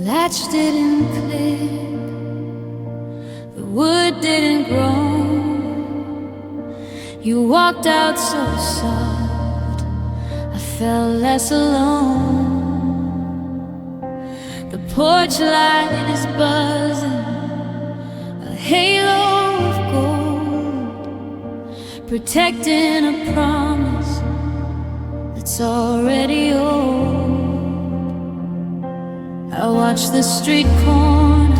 latch didn't click, the wood didn't grow. You walked out so soft, I felt less alone. The porch light is buzzing, a halo of gold, protecting a promise that's already old. I watch the street corner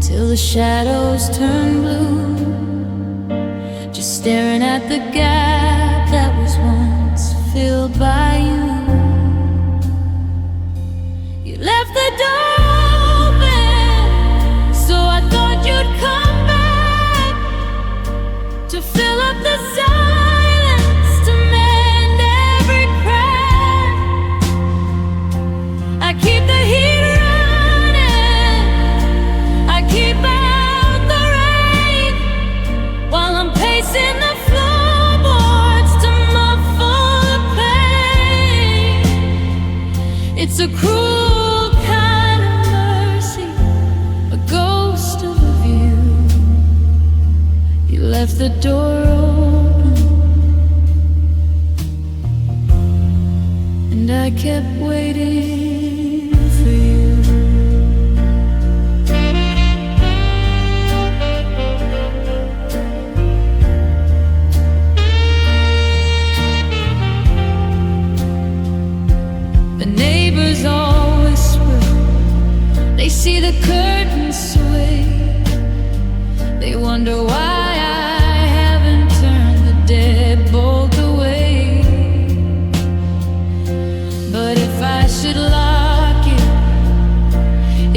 till the shadows turn blue, just staring at the gap that was once filled by you. You left the door open, so I thought you'd come back to fill up the silence, to mend every crack. I keep the heat running, I keep out the rain, while I'm pacing the floorboards to muffle the pain. It's a cruel kind of mercy, a ghost of a view. You left the door open, and I kept waiting for you. The neighbors all whisper, they see the curtains sway, they wonder why I haven't turned the deadbolt away. But if I should lock it,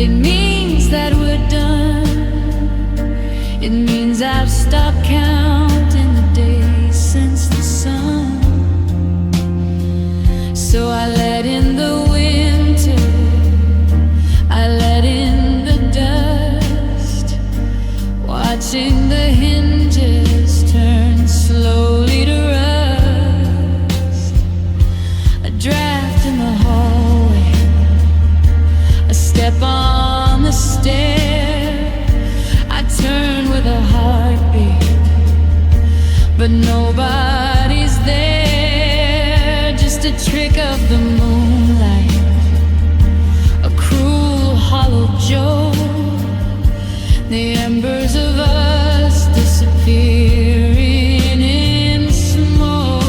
it means that we're done. It means I've stopped counting the days since the sun. So I let in the winter, I let in the dust, watching the hinges turn slowly to rust. A draft in the hallway, a step on the stair. I turn with a heartbeat, but nobody's there. Just a trick of the moonlight, a cruel hollow joke, the embers of us disappearing in smoke.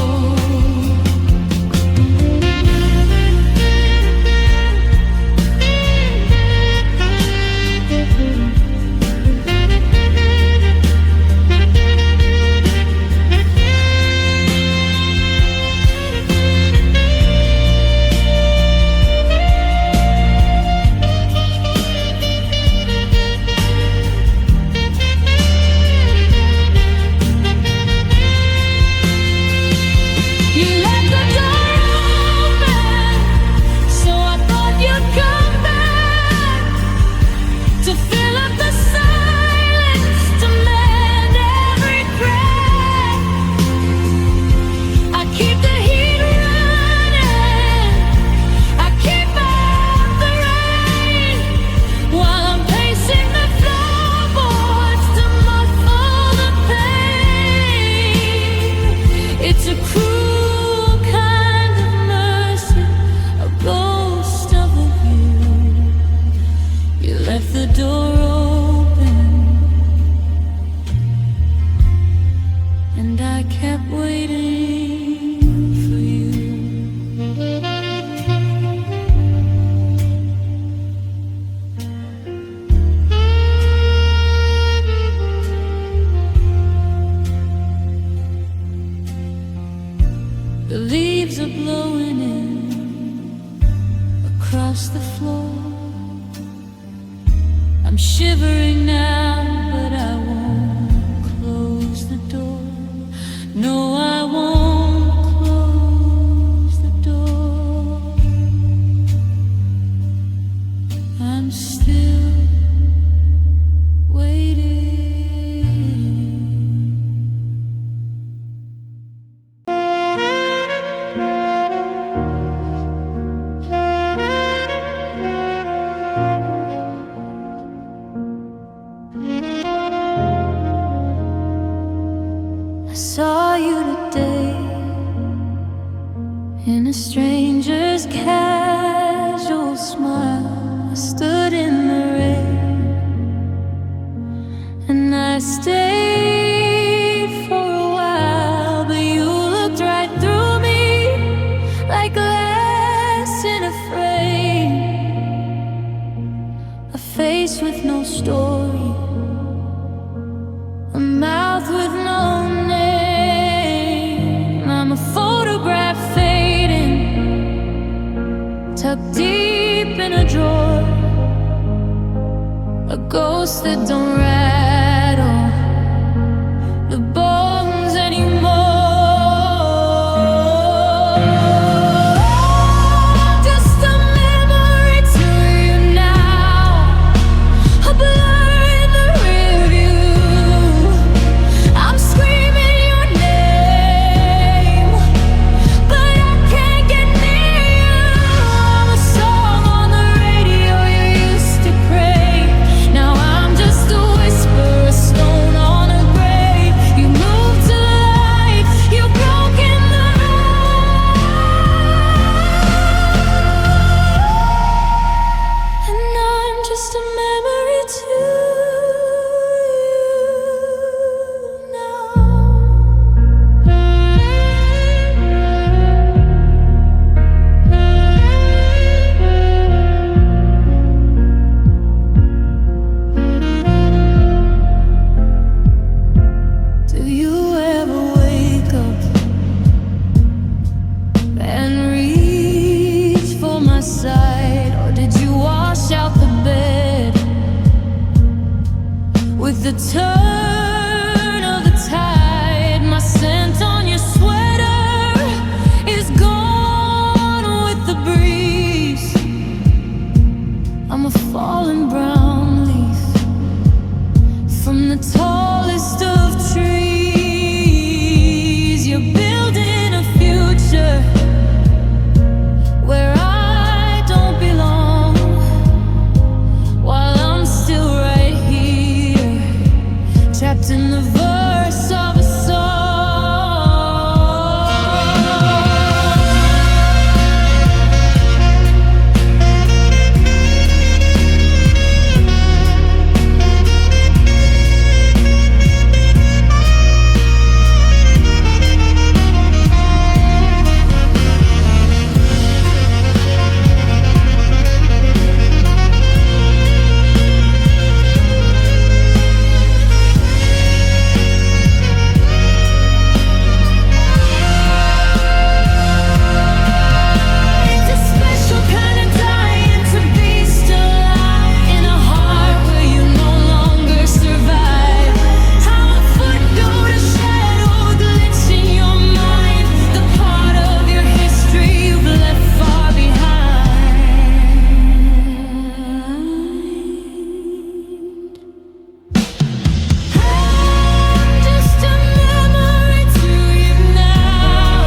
You left the door open, so I thought you'd come back to fill up the silence, to mend every crack. I keep the heat running, I keep out the rain, while I'm pacing the floorboards to muffle the pain. It's a cruel kind of mercy, a ghost of a view. You left the door open, and I kept waiting for you. The leaves are blowing in across the floor. I'm shivering now, but I won't close the door. No, I won't close the door. I'm still waiting. stayed for a while, but you looked right through me like glass in a frame. A face with no story, a mouth with no name. I'm a photograph fading, tucked deep in a drawer, a ghost that don't rattle the bones anymore. Just a memory to you now, a blur in the rearview. I'm screaming your name, but I can't get near you. I'm a song on the radio you used to crave. Now I'm just a whisper, a stone on a grave. You moved to life, you've broken the night, and I'm just a memory to you now. Do you ever wake up and reach for my side, or did you wash out the bed with the turn of the tide? My scent on your sweater is gone with the breeze. I'm a fallen brown leaf from the tallest of trees. You're building a future where I don't belong, while I'm still right here, trapped in the verse of a song. It's a special kind of dying to be still alive in a heart where you no longer survive. How a footnote, a shadow glitch in your mind, the part of your history you've left far behind. I'm just a memory to you now,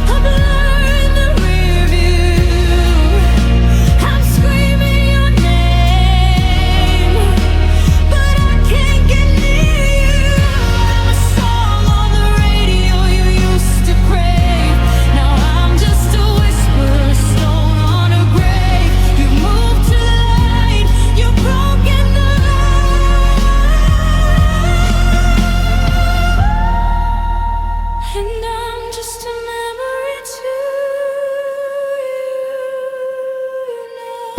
a blur in the rearview. I'm screaming your name, but I can't get near you. I'm a song on the radio you used to crave. Now I'm just a whisper, a stone on a grave. You moved to light, you've broken the light, and I'm just a memory to you now.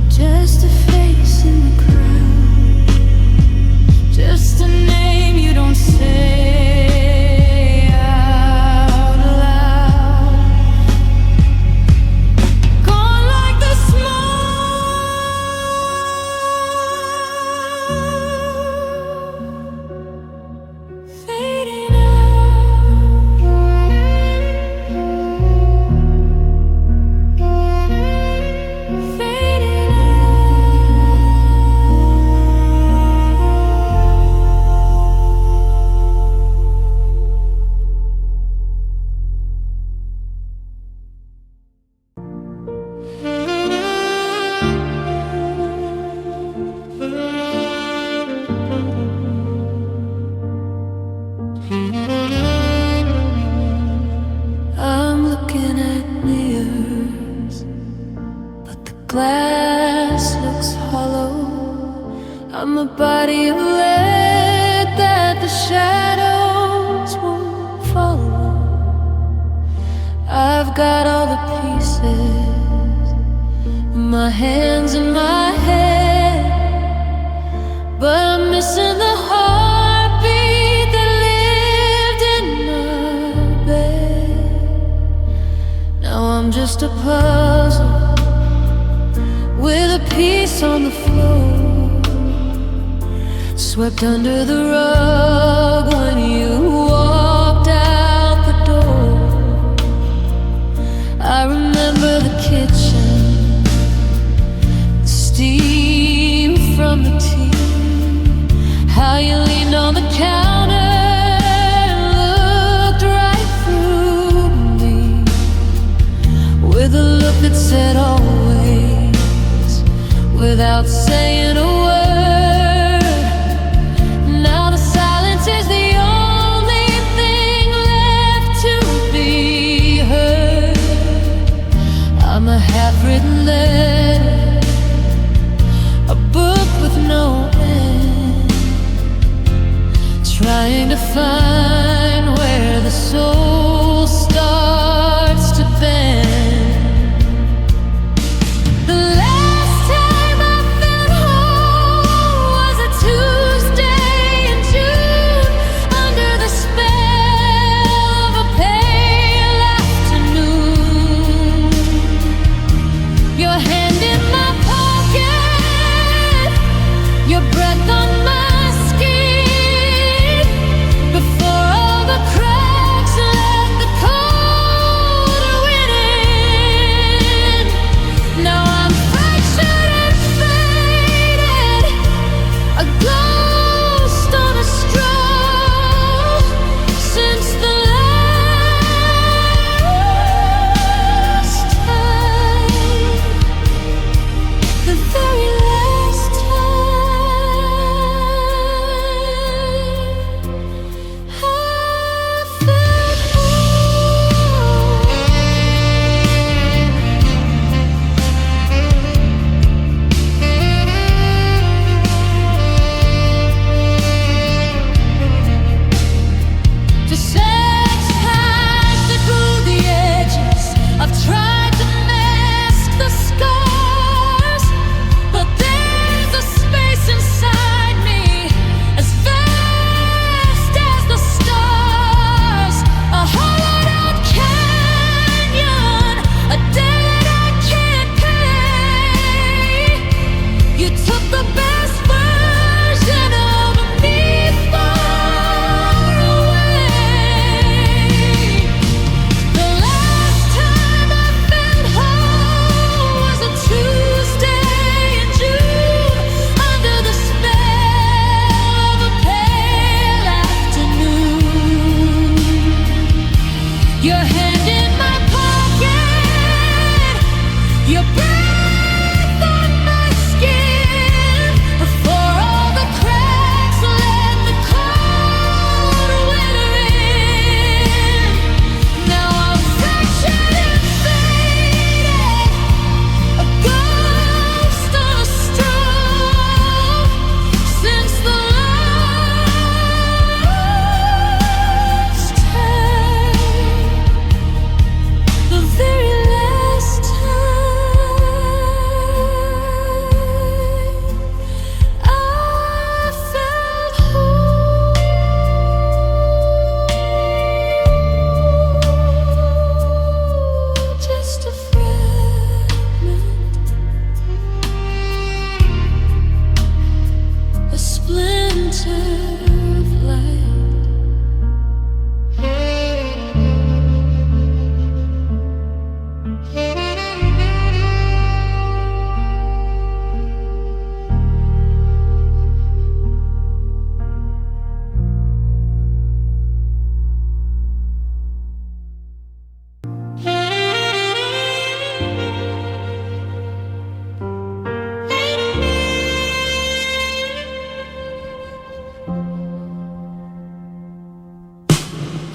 Just a face in the crowd, just a name you don't say out loud. Gone like the smoke, fading out, fading I'm looking at mirrors, but the glass looks hollow. I'm a body of lead that the shadows won't follow. I've got all the pieces in my hands and my head, but I'm missing the heartbeat that lived in my bed. Now I'm just a puzzle with a piece on the floor, swept under the rug when you walked out the door. I remember the kitchen, the steam from the tea, how you leaned on the counter and looked right through me with a look that said always, without saying a word. Now the silence is the only thing left to be heard. I'm a half-written letter, a book with no end, trying to find where the soul starts to bend.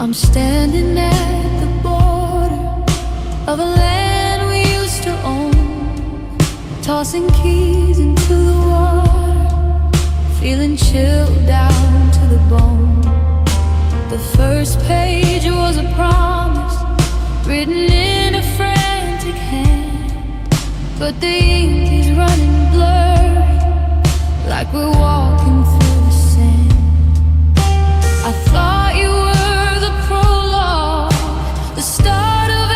I'm standing at the border of a land we used to own, tossing keys into the water feeling chilled down to the bone. The first page was a promise written in a frantic hand, but the ink is running blurry, like we're walking through the sand. I thought you were the prologue, the start of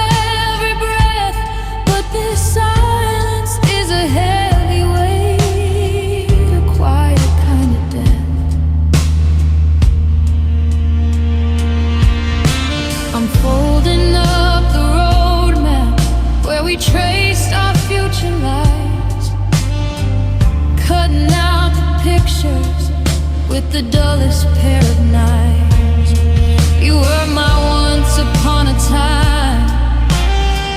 every breath, but this silence is a heavy weight, a quiet kind of death. I'm folding up the roadmap where we traced our future lives, cutting out the pictures with the dullest pair of knives. You were my once upon a time,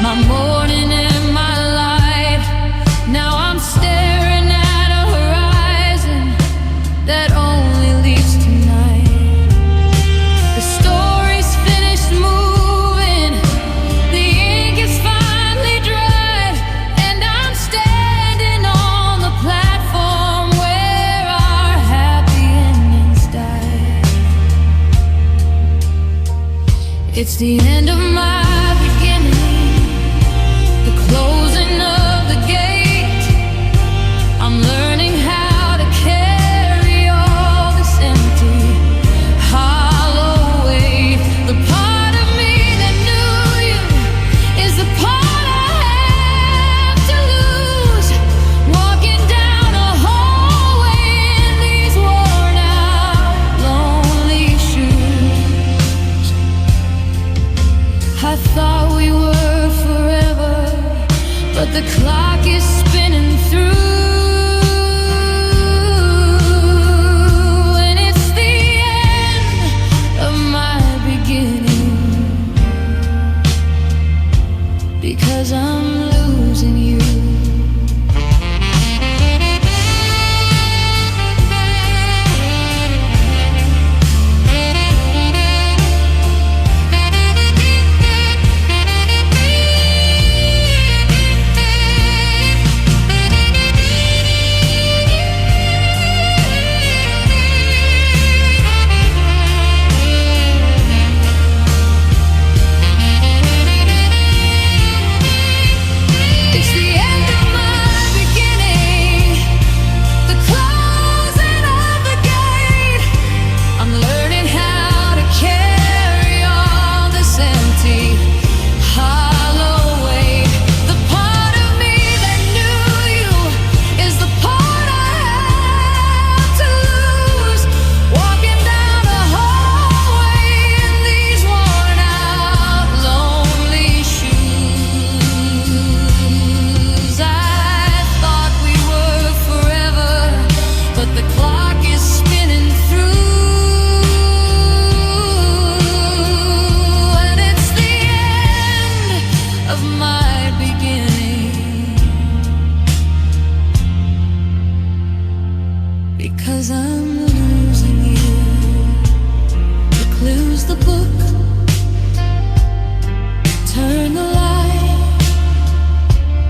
my morning and my light. Now I'm staring at a horizon that only leaves tonight. The story's finished moving, the ink is finally dried, and I'm standing on the platform where our happy endings died. It's the end of my beginning, the closing of the gate. I'm learning how to carry all this empty, hollow weight. The part of me that knew you is the part I have to lose. Walking down a hallway in these worn out, lonely shoes. I thought we were forever, but the clock is spinning through, and it's the end of my beginning, because I'm losing you. It's the end of my beginning, the closing of the gate. I'm learning how to carry all this empty, hollow weight. The part of me that knew you is the part I have to lose. Walking down a hallway in these worn out, lonely shoes. I thought we were forever, but the clock is spinning through, and it's the end of my beginning, because I'm losing you. The clue's the book, turn the light,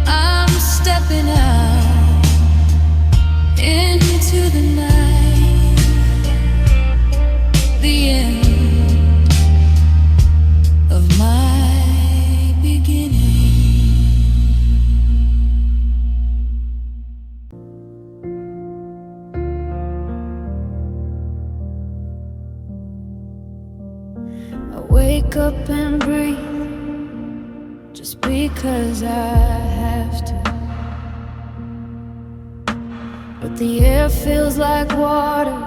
I'm stepping out into the night, the end of my beginning. I wake up and breathe just because I have to, but the air feels like water,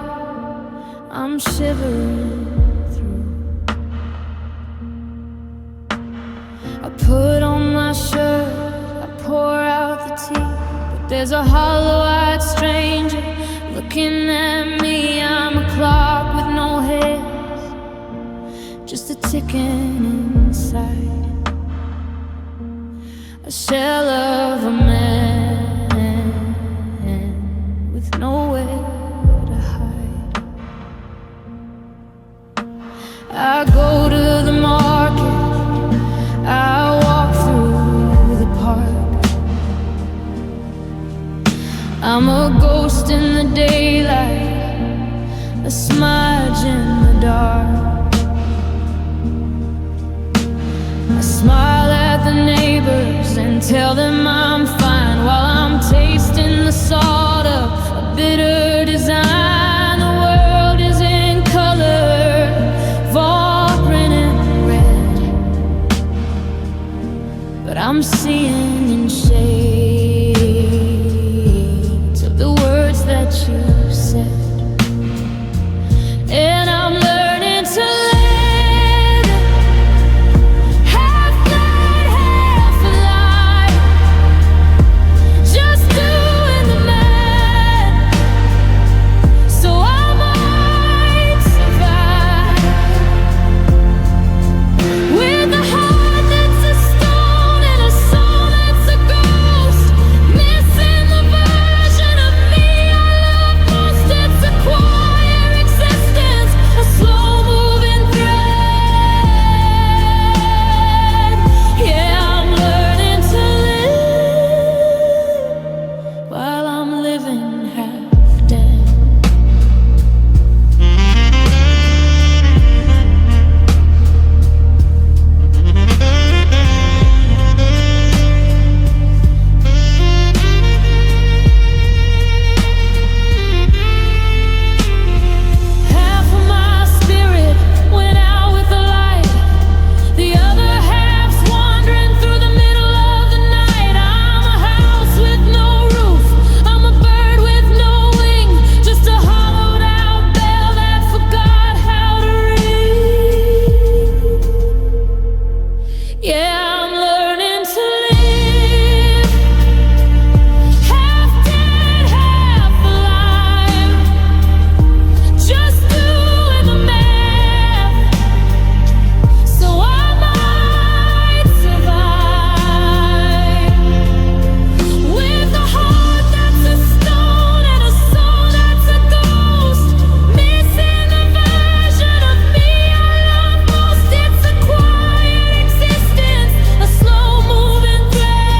I'm shivering through. I put on my shirt, I pour out the tea, but there's a hollow-eyed stranger looking at me. I'm a clock with no hands, just a ticking inside, a shell of a man with nowhere to hide. I go to the market, I walk through the park. I'm a ghost in the daylight, a smudge in the dark. I smile at the neighbors and tell them I'm fine, while I'm tasting the salt of a bitter design. The world is in color, vibrant and red, but I'm seeing in shades of the words that you said. And I'm learning to live half dead, half alive, just doing the math, so I might survive. With a heart that's a stone and a soul that's a ghost, missing the version of me I love most. It's a quiet existence, a slow-moving thread. Yeah, I'm learning to live while I'm living half dead. Half of my spirit went out with the light, the other half's wandering through the middle of the night. I'm a house with no roof, I'm a bird with no wing, just a hollowed out bell that forgot how to ring. Yeah, I'm learning to live half dead, half alive, just doing the math, so I might survive. With a heart that's a stone and a soul that's a ghost, missing the version of me I love most. It's a quiet existence, a slow-moving thread.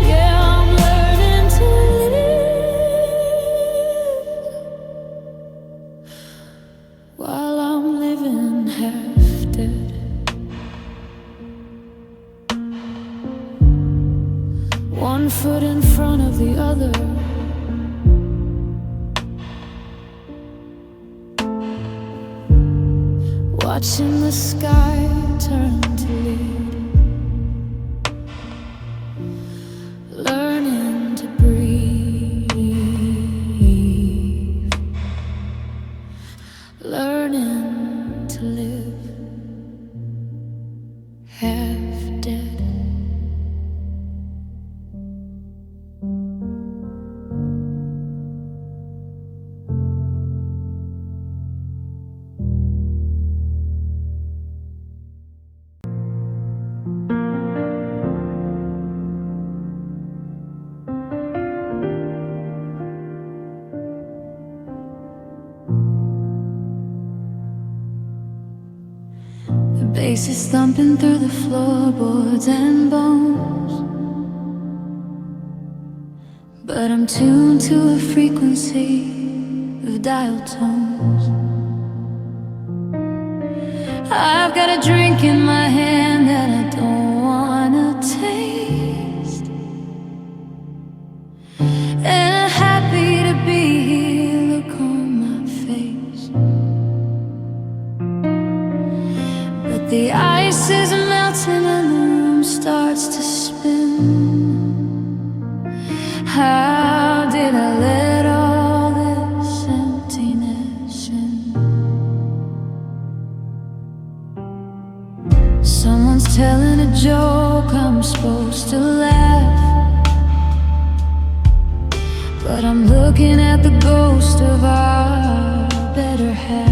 Yeah, I'm learning to live while I'm living half dead. One foot in front of the other, watching the sky turn to lead, learning to breathe, learning to live half dead. The bass is thumping through the floorboards and bones, but I'm tuned to a frequency of dial tones. I've got a drink in my hand that I don't wanna taste, and I'm happy to be here, look on my face. But the ice is melting and the room starts to spin. How did I let all this emptiness in? Someone's telling a joke, I'm supposed to laugh, but I'm looking at the ghost of our better half.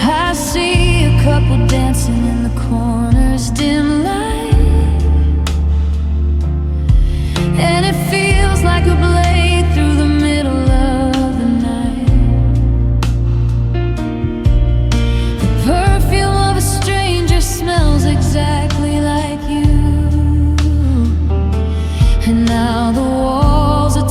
I see a couple dancing in the corner's dim light, and it feels like a blade through the middle of the night. The perfume of a stranger smells exactly like you, and now the walls are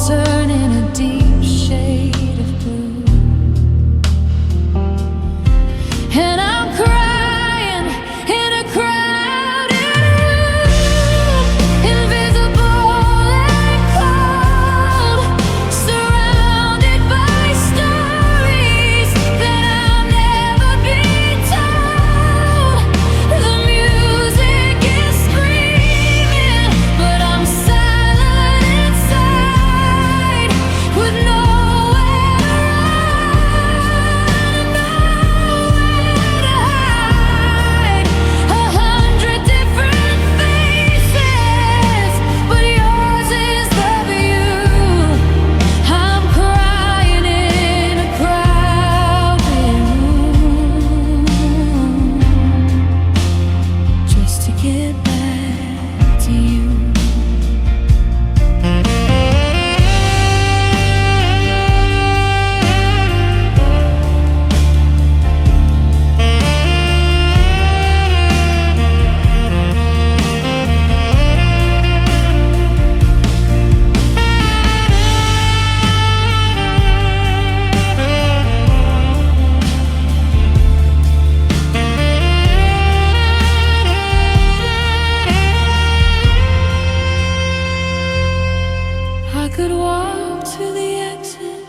could walk to the exit,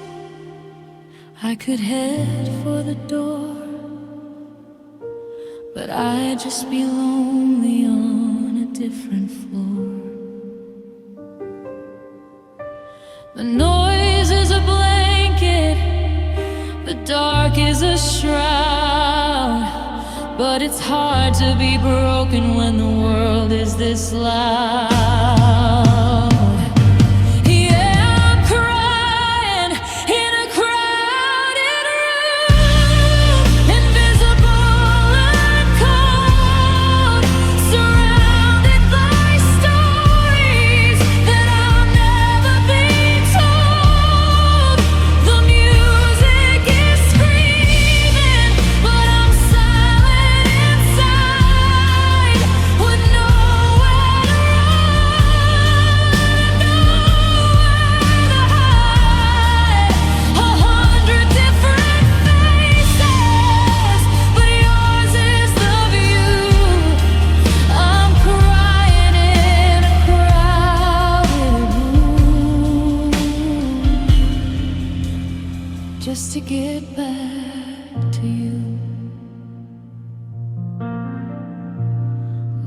I could head for the door, but I'd just be lonely on a different floor. The noise is a blanket, the dark is a shroud, but it's hard to be broken when the world is this loud. Just to get back to you.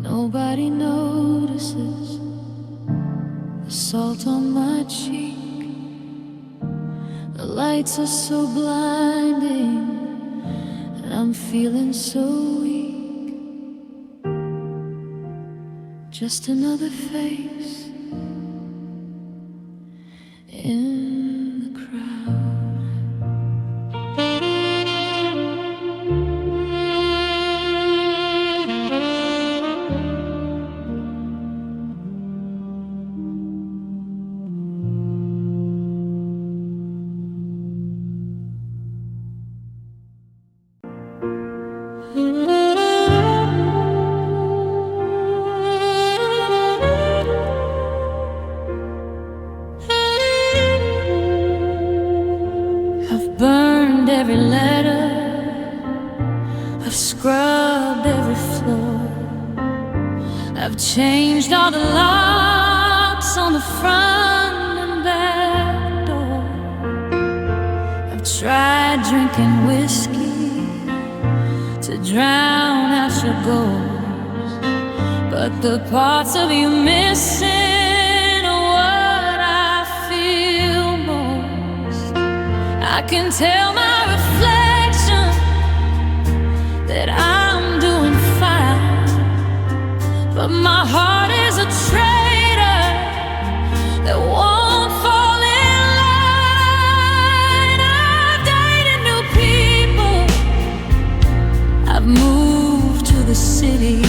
Nobody notices the salt on my cheek. The lights are so blinding, and I'm feeling so weak. Just another face in the crowd. Burned every letter, I've scrubbed every floor, I've changed all the locks on the front and back door. I've tried drinking whiskey to drown out your ghost, but the parts of you missing are what I feel most. I can tell my reflection that I'm doing fine, but my heart is a traitor that won't fall in line. I've dated new people, I've moved to the city,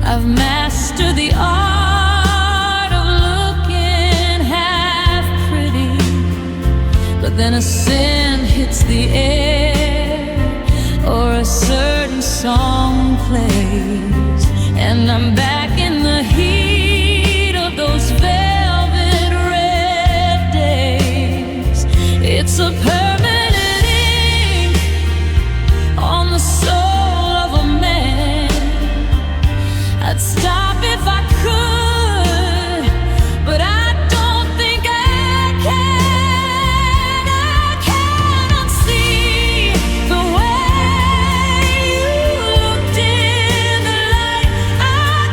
I've mastered the art of looking half pretty. But then a sin hits the air, or a certain song plays, and I'm back in the heat of those velvet red days. It's a permanent ink on the soul of a man. I'd stop if I could, but I don't think I can. I cannot see the way you looked in the light. I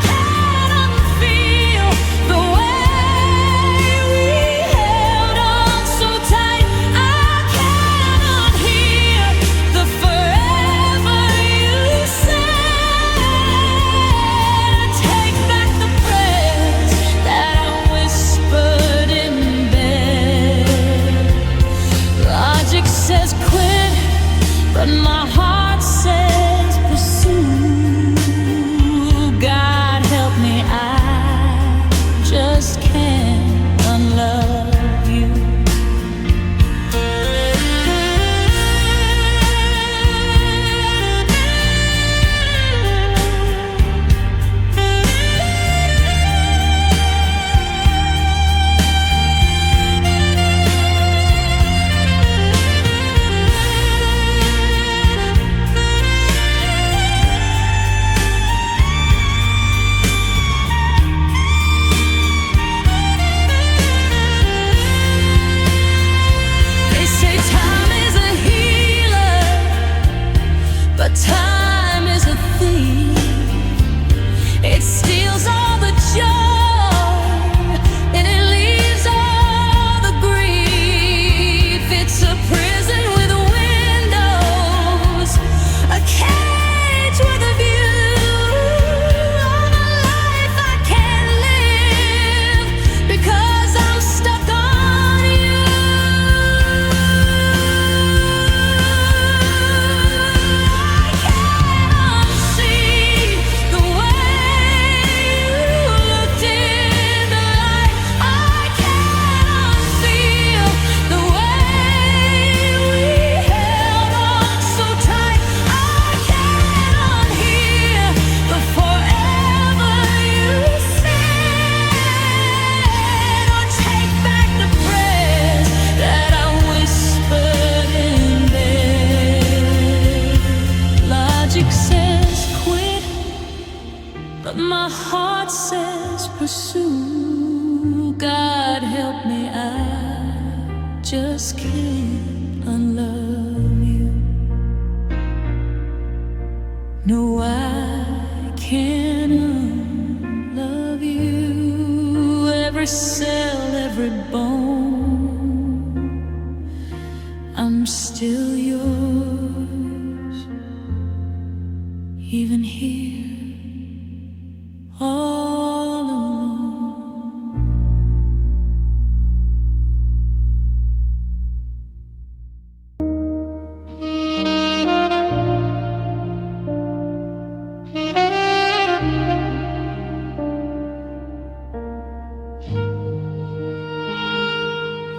heart says pursue. God help me, I just can't unlove you. No, I can't unlove you. Every cell, every bone, I'm still yours, even here, all alone.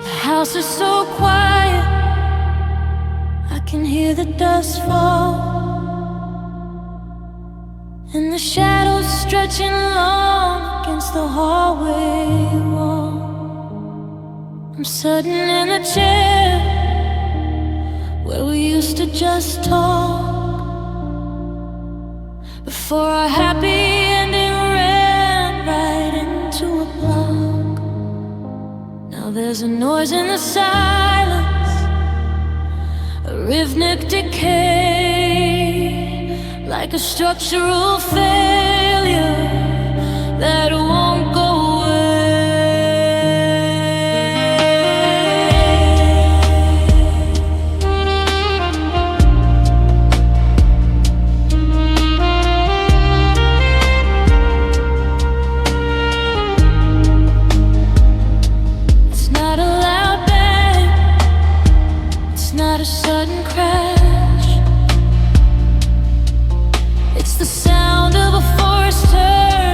The house is so quiet, I can hear the dust fall, and the shadows stretching long against the hallway wall. I'm sitting in the chair where we used to just talk before our happy ending ran right into a block. Now there's a noise in the silence, a rhythmic decay, like a structural failure that won't go a sudden crash. It's the sound of a forest turning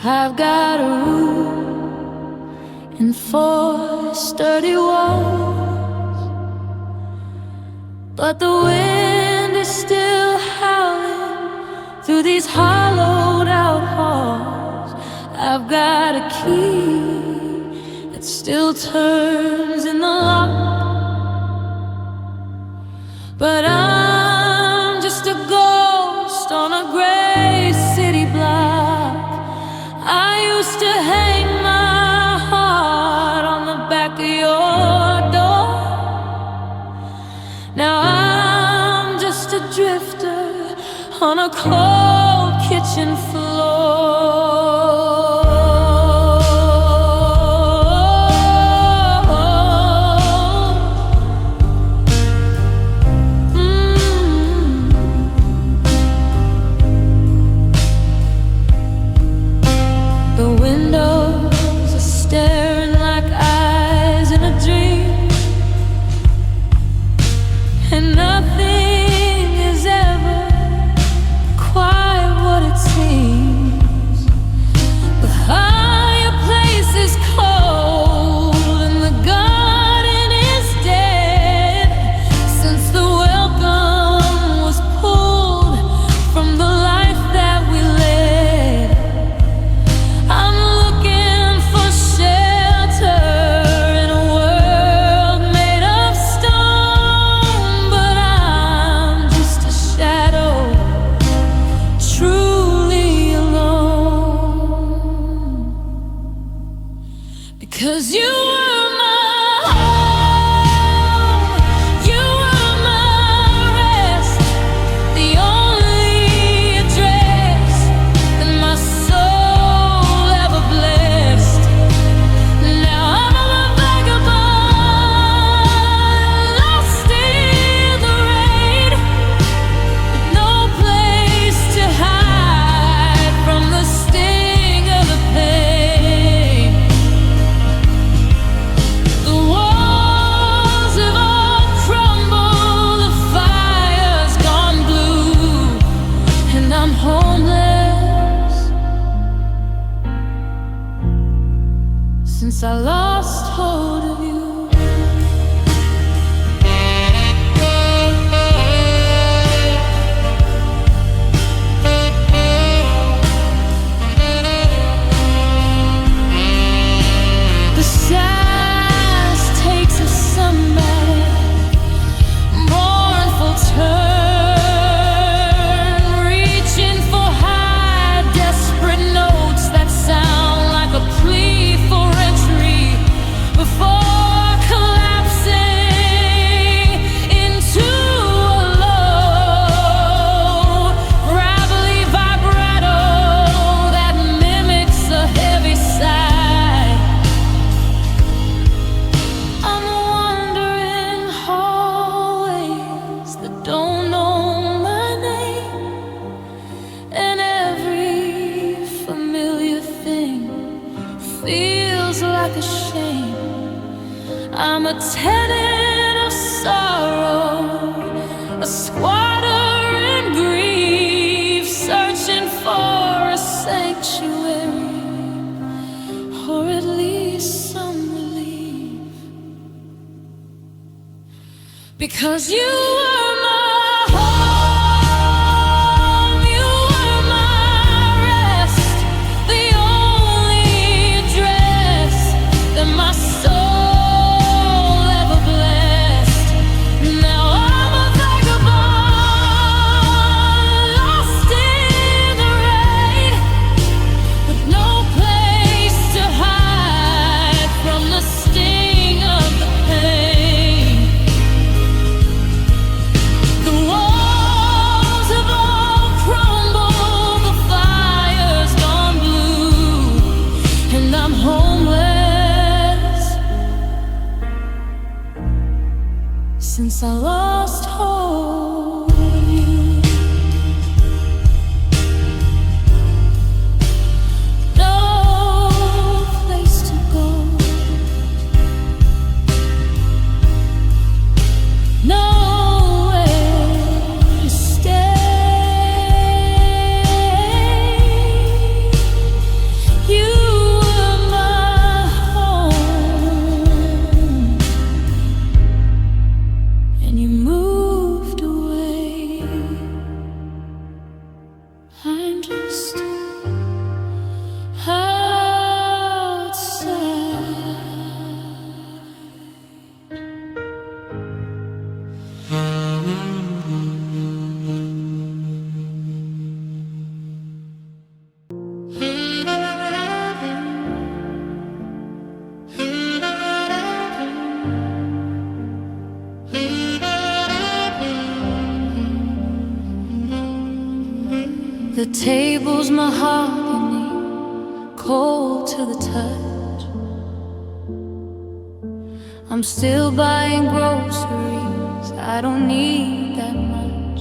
I've got a room and 4 sturdy walls, but the wind is still howling through these hollowed out halls. I've got a key that still turns in the lock, but I'm just a ghost on a gray city block. I used to hang my heart on the back of your door. Now I'm just a drifter on a cold kitchen floor. I lost hold of you. The sass takes a somebody mournful turn, reaching for high, desperate notes that sound like a plea for entry before collapsing into a low, gravelly vibrato that mimics a heavy sigh. I'm wandering hallways that don't know my name, and every familiar thing feels like a shame. I'm a tenant of sorrow, a squatter in grief, searching for a sanctuary, or at least some relief. Because you were my home, you were my rest, the only address that my soul ever blessed. Now I'm a vagabond, lost in the rain, with no place to hide from the sting of the pain. The walls have all crumbled, the fire's gone blue, and I'm homeless since I lost hold of you. No place to go, nowhere to stay. mahogany, cold to the touch. I'm still buying groceries, I don't need that much.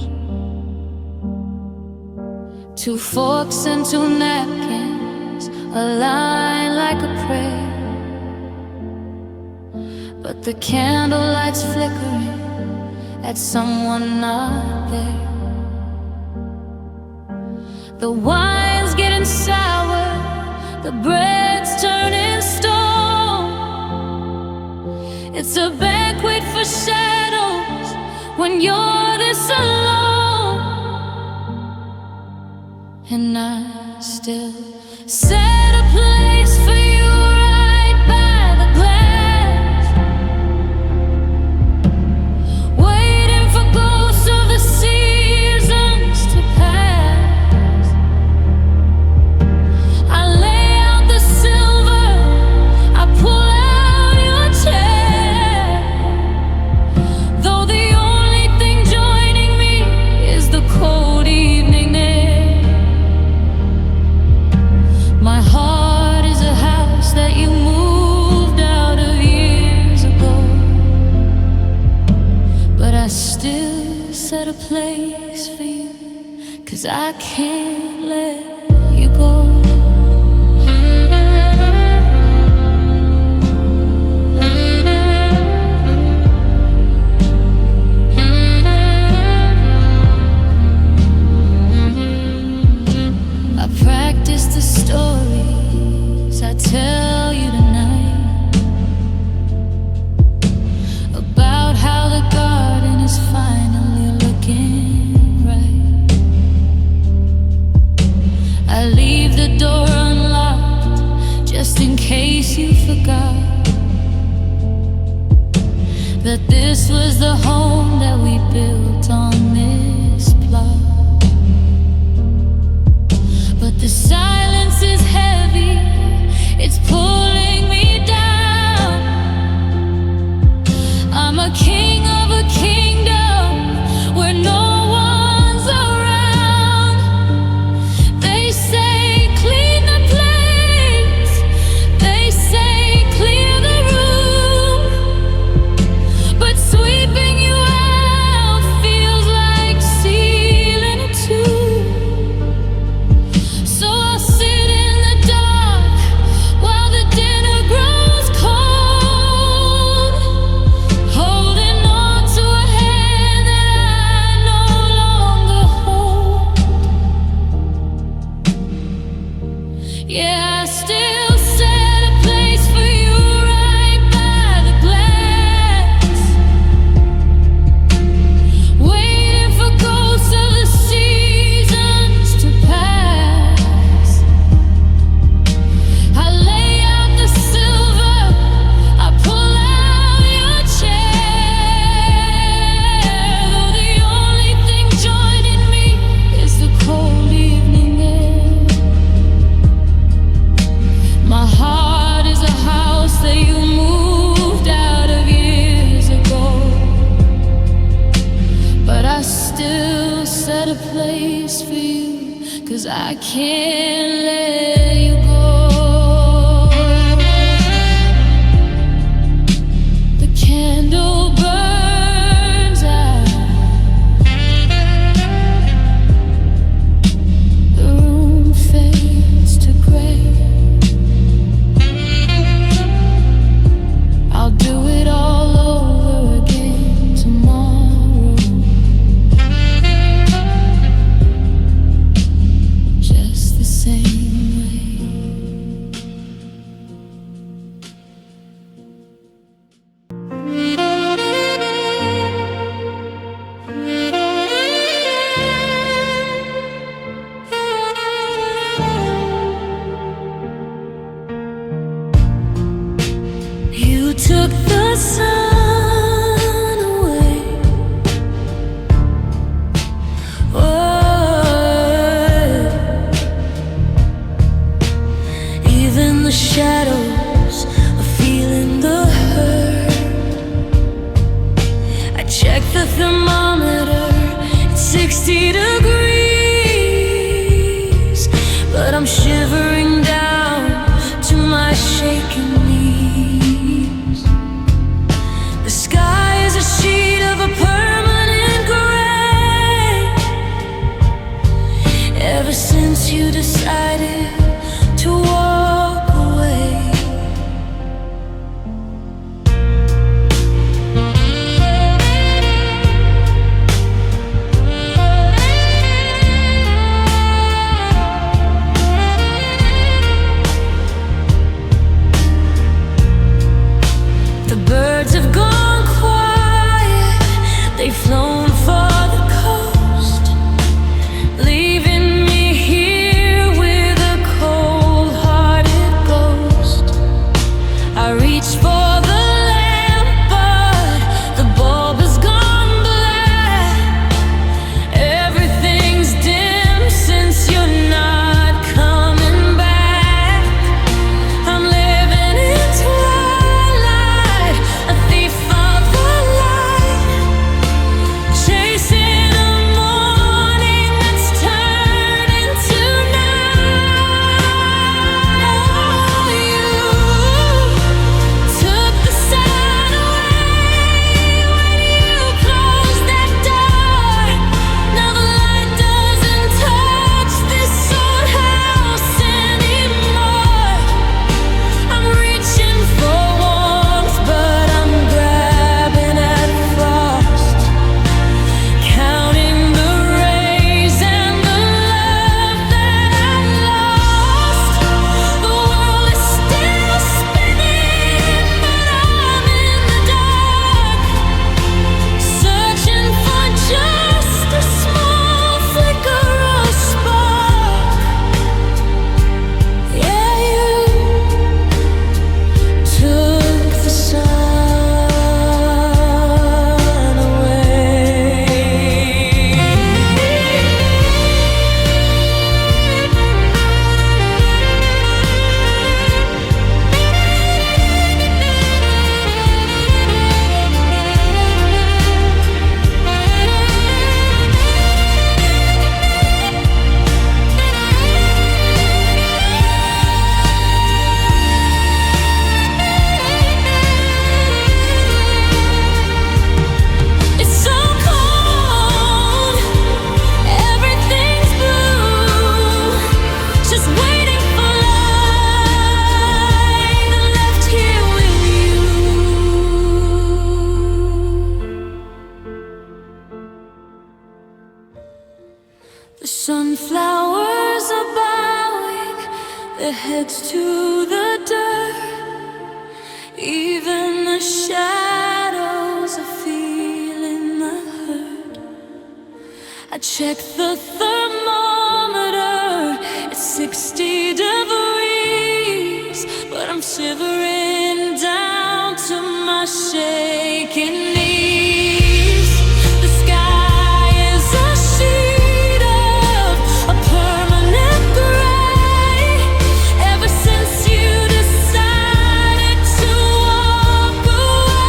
2 forks and 2 napkins, a line like a prayer. But the candlelight's flickering at someone not there. The wine's getting sour, the bread's turning stone. It's a banquet for shadows when you're this alone. And I still set a place for you right by the glass, waiting for ghosts of the seasons to pass. I lay out the silver, I pull out your chair, though the only thing joining me is the cold evening air. My heart is a house that you moved out of years ago, but I still set a place for you, 'cause I can't let you go. I practice the stories I tell you tonight, about how the garden is finally looking right. I leave the door unlocked just in case you forgot that this was the home that we built on this plot. But the silence is heavy, it's pulling me down. I'm a king of a kingdom where no one's around. They say clean the place, they say clear the room, but sweeping you out feels like sealing a tomb. So I'll sit in the dark while the dinner grows cold, holding on to a hand that I no longer hold. Yeah, I still set a place for you right by the glass, waiting for ghosts of the seasons to pass. I lay out the silver, I pull out your chair, though the only thing joining me is the cold evening air. My heart is a house that you moved out of years ago, but I still set a place for you, 'cause I can't let you go. The candle burns out, the room fades to gray. I'll do it all over again tomorrow, just the same way. You took the sun away. Oh, even the shadows are feeling the hurt. I checked the thermometer, it's 60 degrees, but but I'm shivering down to my shaking knees. The sky is a sheet of a permanent gray. Ever since you decided to walk away. The birds have gone quiet, they've flown for the coast, leaving me here with a cold-hearted ghost. I reach for the lamp, but the bulb has gone black. Everything's dim since you're not coming back. I'm living in twilight, a thief of the light, chasing a morning that's turned into night. You took the sun away when you closed that door. Now the light doesn't touch this old house anymore. I'm reaching for warmth, but I'm grabbing at frost, counting the rays and the love that I lost. The world is still spinning, but I'm in the dark, searching for just a small flicker of spark. Yeah, you took the sun away. It's so cold, everything's blue, just waiting for light, left here with you. The sunflowers are bowing their heads to the dirt. Even the shadows are feeling the hurt. I check the thermometer, it's 60 degrees, but I'm shivering down to my shaking knees. The sky is a sheet of a permanent gray. Ever since you decided to walk away,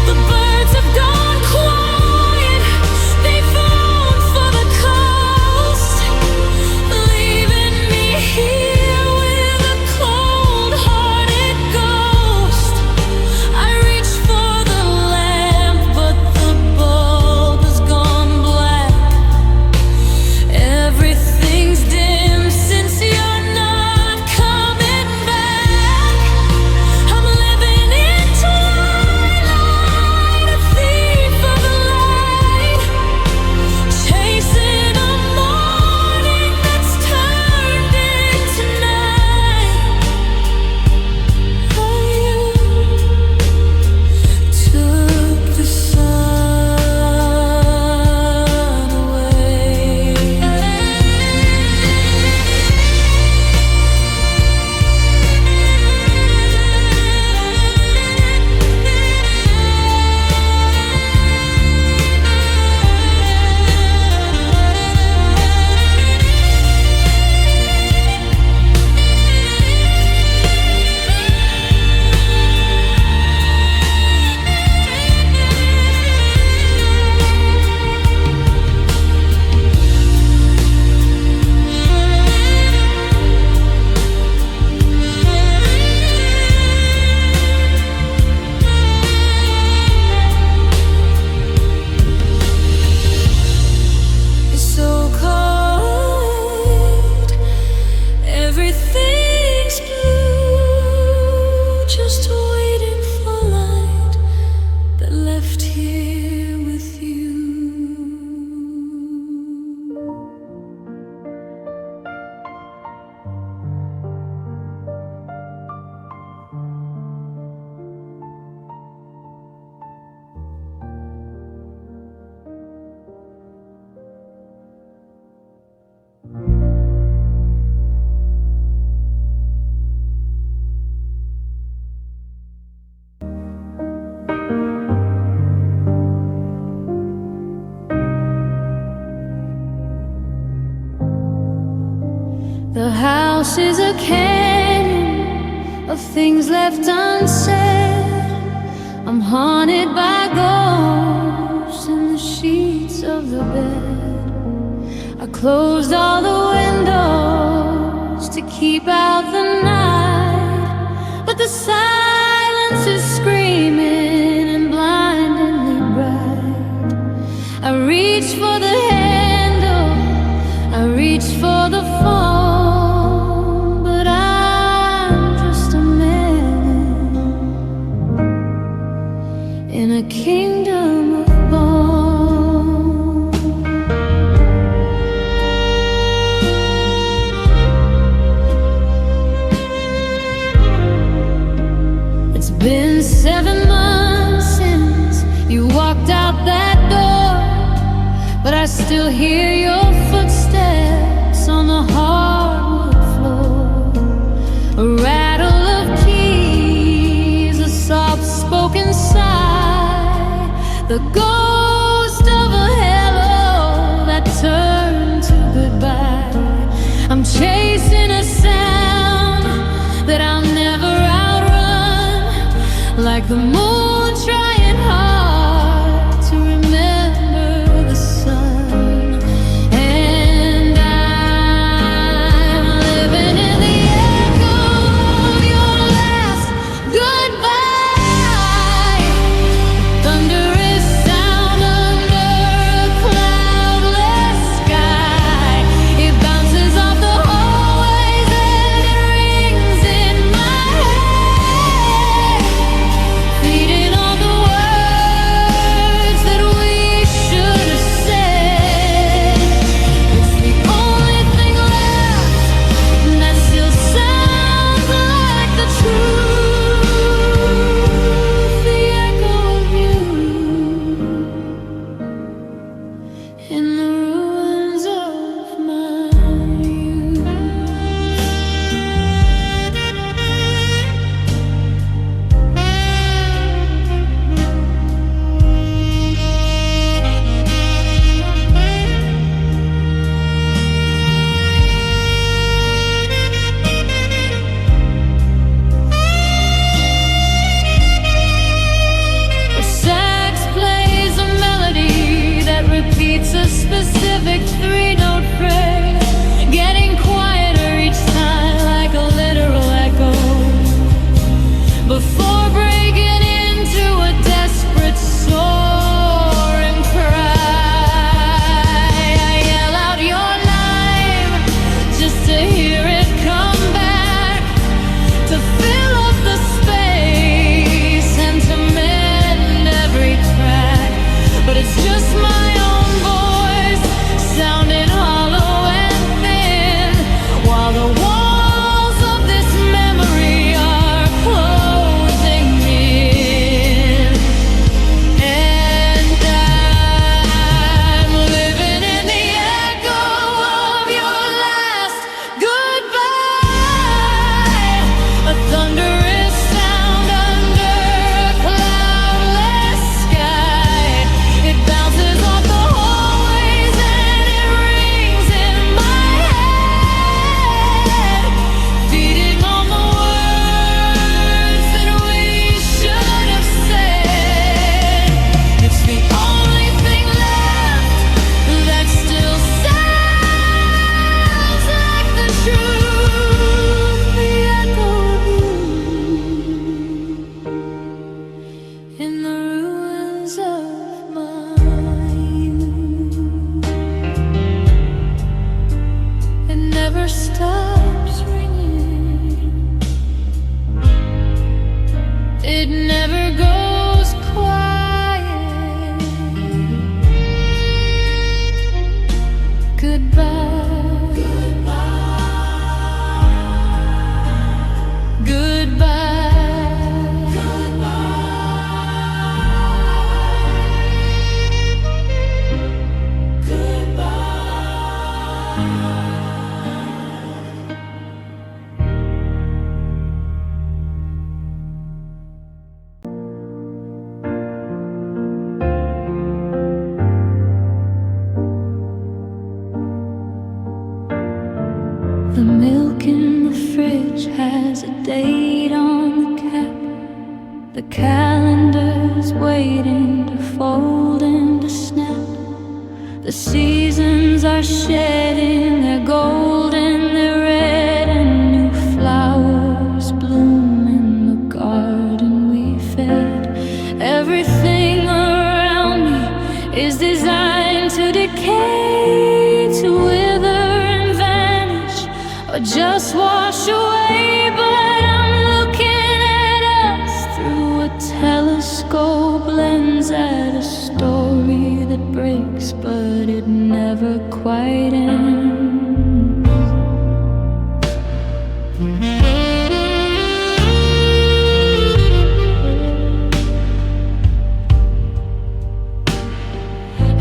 the birds have gone quiet, they've flown for the coast, leaving me here with a cold The house is a canyon of things left unsaid. I'm haunted by ghosts in the sheets of the bed. I closed all the windows to keep out the night, but the silence is screaming and blindingly bright. I reach for the handle, I reach for the phone, but I'm just a man in a kingdom of bone. It's been 7 months since you walked out that door, but I still hear your footsteps on the hardwood floor. A rattle of keys, a soft-spoken sigh, the ghost of a hello that turned to goodbye. I'm chasing a sound that I'll never outrun, like the moon trying hard to remember the sun. And I'm living in the echo of your last goodbye. Thunderous sound under a cloudless sky. It bounces off the hallways and it rings in my head, feeding on the words that we should have said. It's the only thing left that still sounds like the truth, the echo of you in the ruins of my youth. The sax plays a melody that repeats a specific 3-note phrase, getting quieter each time like a literal echo. Before breaking into a desperate soaring cry, I yell out your name just to hear it come back, to fill up the space and to mend every crack. But it's just my own voice sounding hollow and thin, while the walls of this memory are closing in. And I'm living in the echo of your last goodbye. A thunderous sound under a cloudless sky. It bounces off the hallways and it rings in my head, feeding on the words that we should have said. It's the only thing left that still sounds like the truth, the echo of you in the ruins of my youth. It never stops ringing, it never goes quiet. Goodbye, goodbye, goodbye, goodbye. page has a date on the cap. The calendar's waiting to fold and to snap. The seasons are shedding their gold and their red, and new flowers bloom in the garden we fed. Everything around me is designed to decay, to wither and vanish, or just wash away. But I'm looking at us through a telescope lens at a story that breaks, but it never quite ends.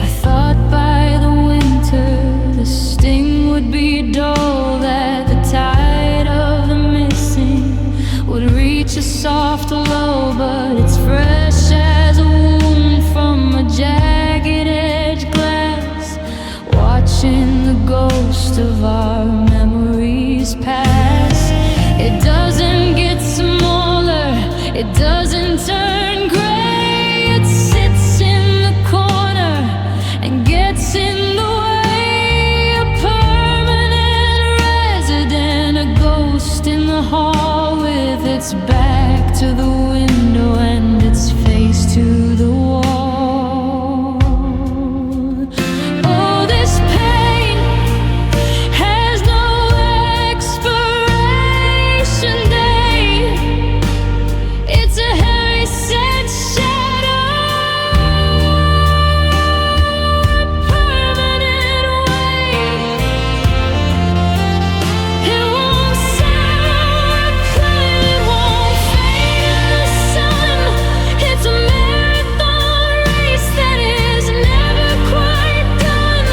I thought by the winter the sting would be dull, that the tide of the missing would reach a soft low, but it's fresh as a wound from a jagged edge glass, watching the ghost of our memories pass. It doesn't get smaller, it doesn't turn gray, it sits in the corner and gets in the way. A permanent resident, a ghost in the hall with its back to the window and its face to the wall. Oh, this pain has no expiration date. It's a heavy set shadow, permanent weight. It won't sour, it won't fade in the sun. It's a marathon race that is never quite done.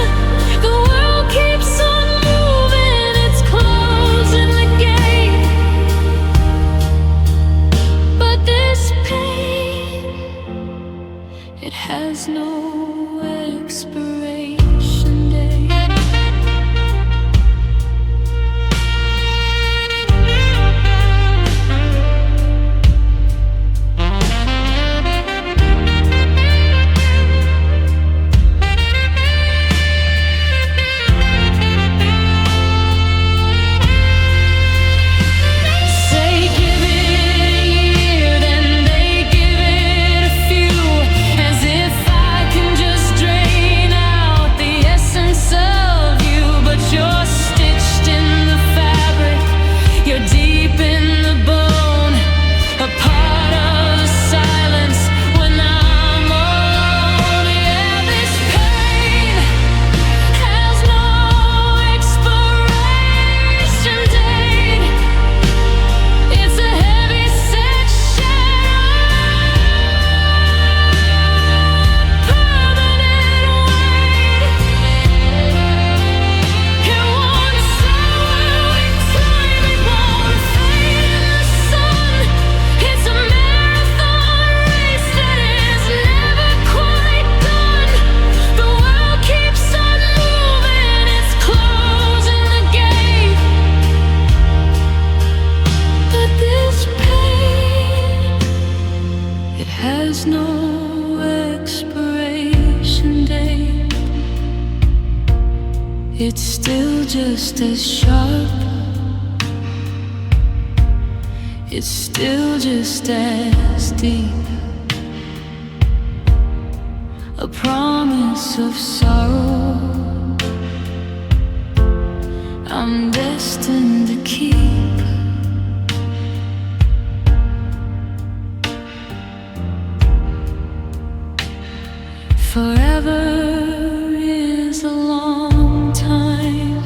The world keeps on moving, it's closing the gate. But this pain, it has no expiration date. Say give it a year, then they give it a few, as if I can just drain out the essence of you. But you're stitched in the fabric, you're deep in the bone, a part of the silence when I'm alone. Yeah, this pain has no expiration date. It's a heavy set shadow, permanent weight. It won't sour with time, it won't fade in the sun. It's a marathon race that is never quite done. The world keeps on moving, it's closing the gate. But this pain, it has no expiration date. It's still just as sharp, it's still just as deep. A promise of sorrow I'm destined to keep. Forever is a long time.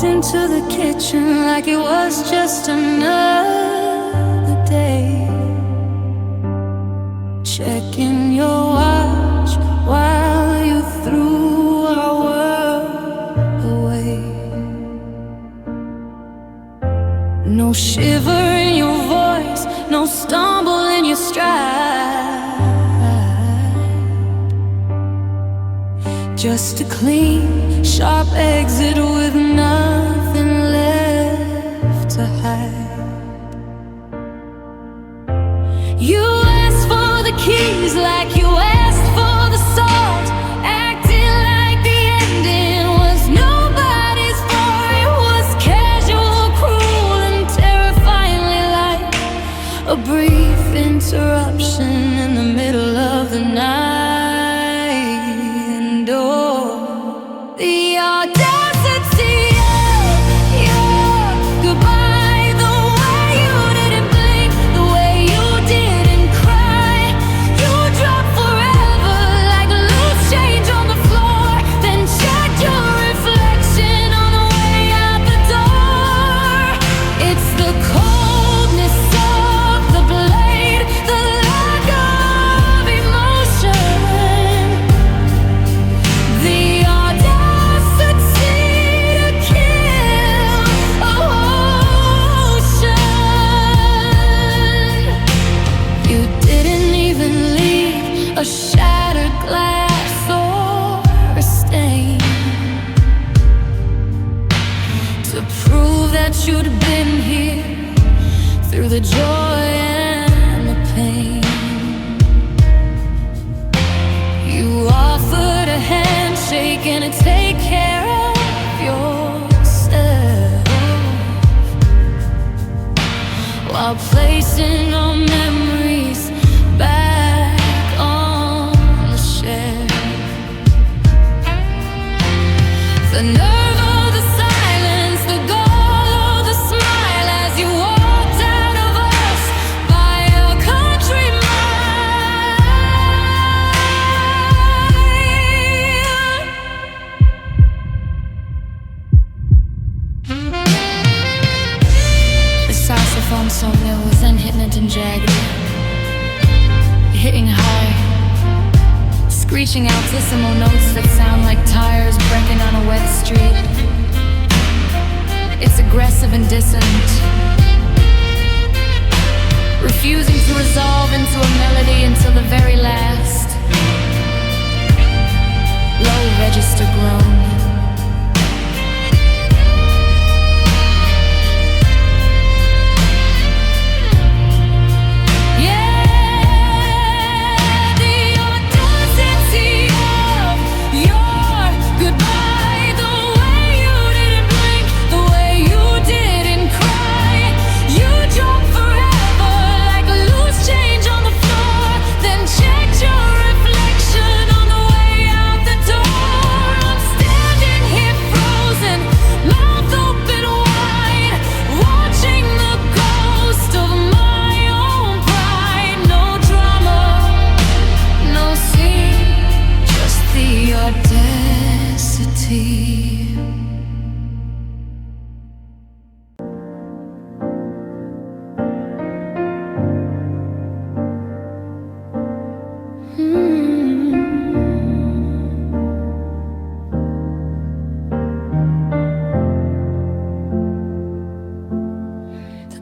into the kitchen like it was just another day. Checking your watch while you threw our world away. No shiver in your voice, no stumble in your stride. Just a clean, sharp exit with nothing left to hide. You asked for the keys like you asked for the salt, acting like the ending was nobody's fault. It was casual, cruel, and terrifyingly like a brief interruption in the middle of the night. And oh, the audacity of your goodbye, the way you didn't blink, the way you didn't cry. You dropped forever like loose change on the floor, then checked your reflection on the way out the door. It's the coldness of the blade, the lack of emotion, the audacity to kill a ocean. You didn't even leave a shattered glass or a stain to prove that you'd been here through the joy and the pain. You offered a handshake and to take care of yourself while placing our memories back on the shelf. The nerve of the silence, the gall of the smile as you walked out of us by a country mile. The saxophone solo was then hitting it and jagged, hitting high, screeching altissimo notes that sound like tires breaking on a wet street. It's aggressive and dissonant, refusing to resolve into a melody until the very last low register groan.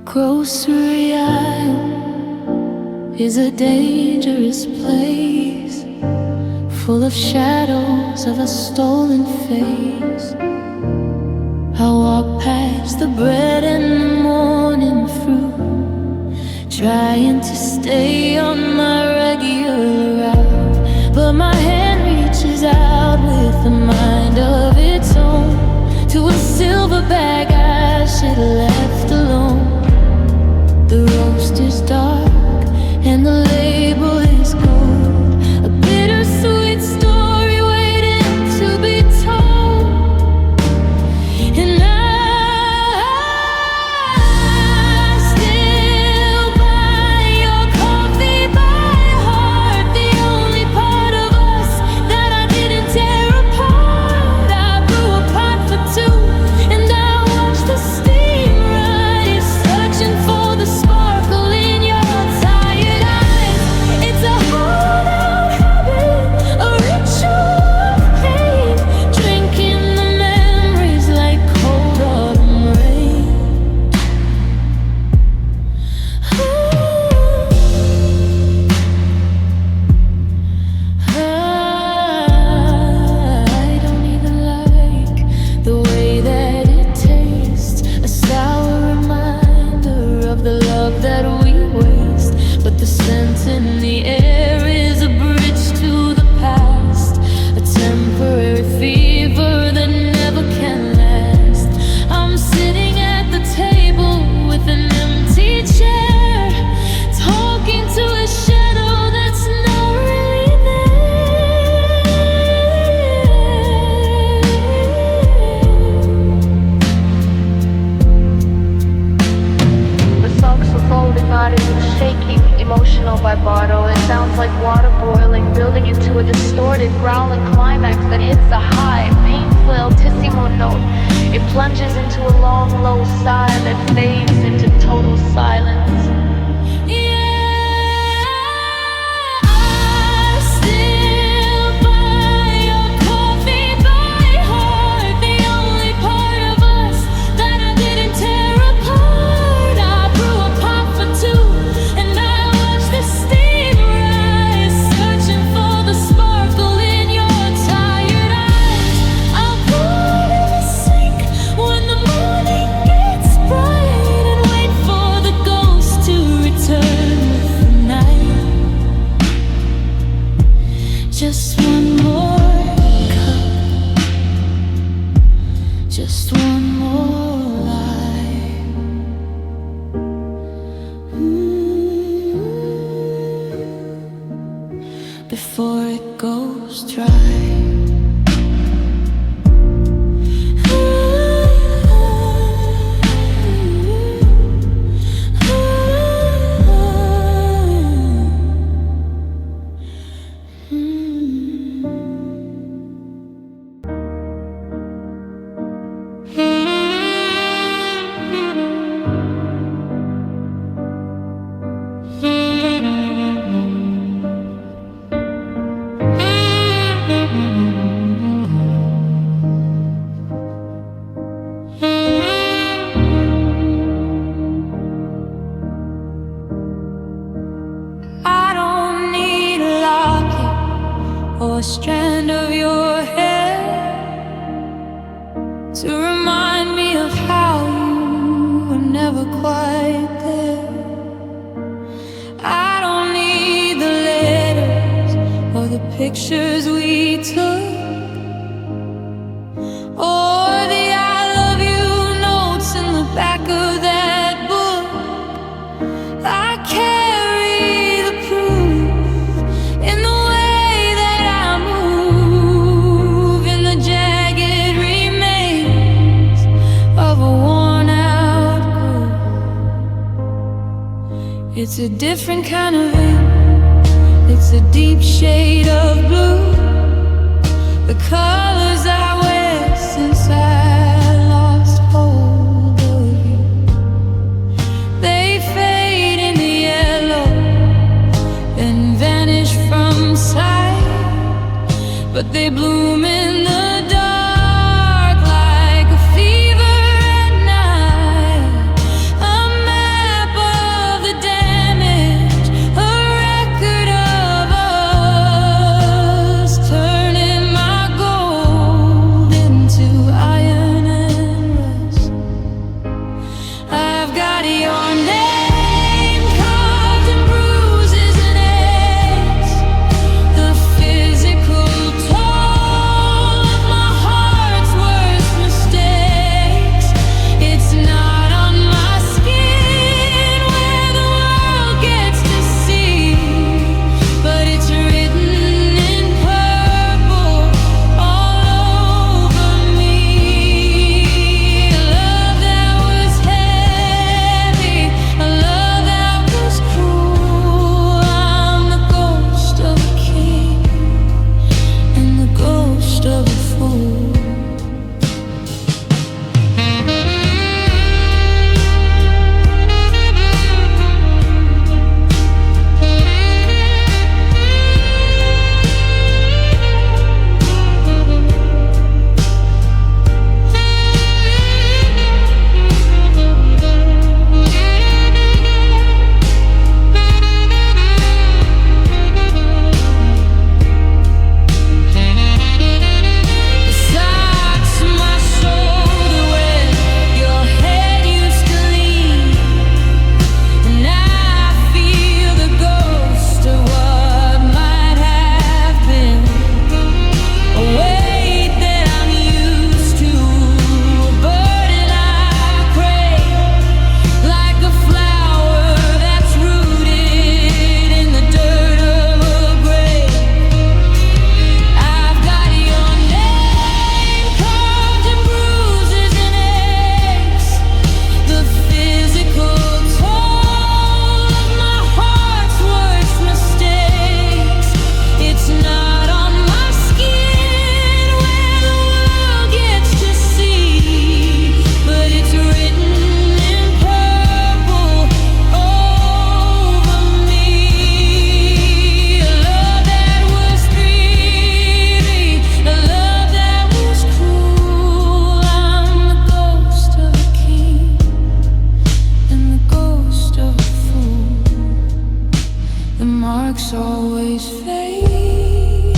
Grocery aisle is a dangerous place, full of shadows of a stolen face. I walk past the bread and the morning fruit, trying to stay on my regular route, but my hand reaches out with a mind of its own to a silver bag I should have left alone. The roast is dark and the label is gold, a bittersweet story waiting to be told. And I still buy your coffee emotional vibrato. It sounds like water boiling, building into a distorted, growling climax that hits a high, painful altissimo note. It plunges into a long, low sigh that fades into total silence. Just one more cup, just one more life. Before it goes dry. A strand of your hair to remind me of how you were never quite there. I don't need the letters or the pictures we took, or the I love you notes in the back of that book. I carry the proof in the It's a different kind of ink. It's a deep shade of blue. The colors I wear since I lost hold of you. They fade in the yellow, then vanish from sight. But they bloom in the physical toll marks always fade,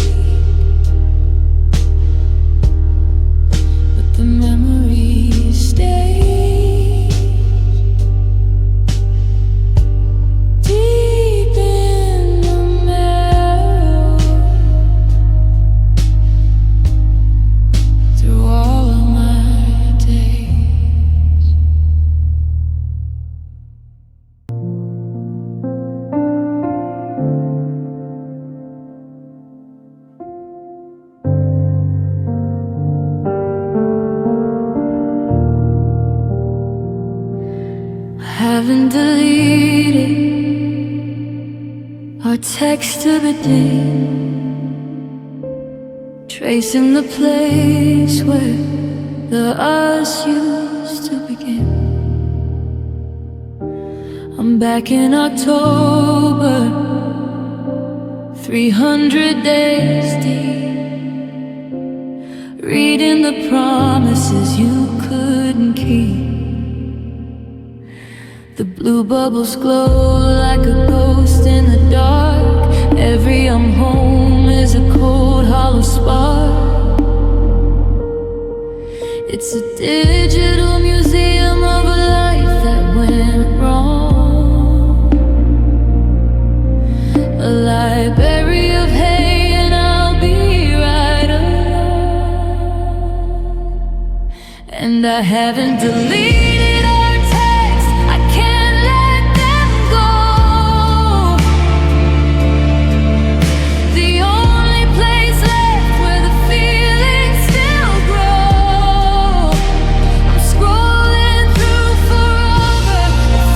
but the memory stays deep in the marrow. Through all of my days, haven't deleted our text of the day, tracing the place where the us used to begin. I'm back in October, 300 days deep, reading the promises you couldn't keep. The blue bubbles glow like a ghost in the dark. Every I'm home is a cold, hollow spark. It's a digital museum of a life that went wrong, a library of hay, and I'll be right along. And I haven't deleted our texts, I can't let them go. The only place left where the feelings still grow. I'm scrolling through forever,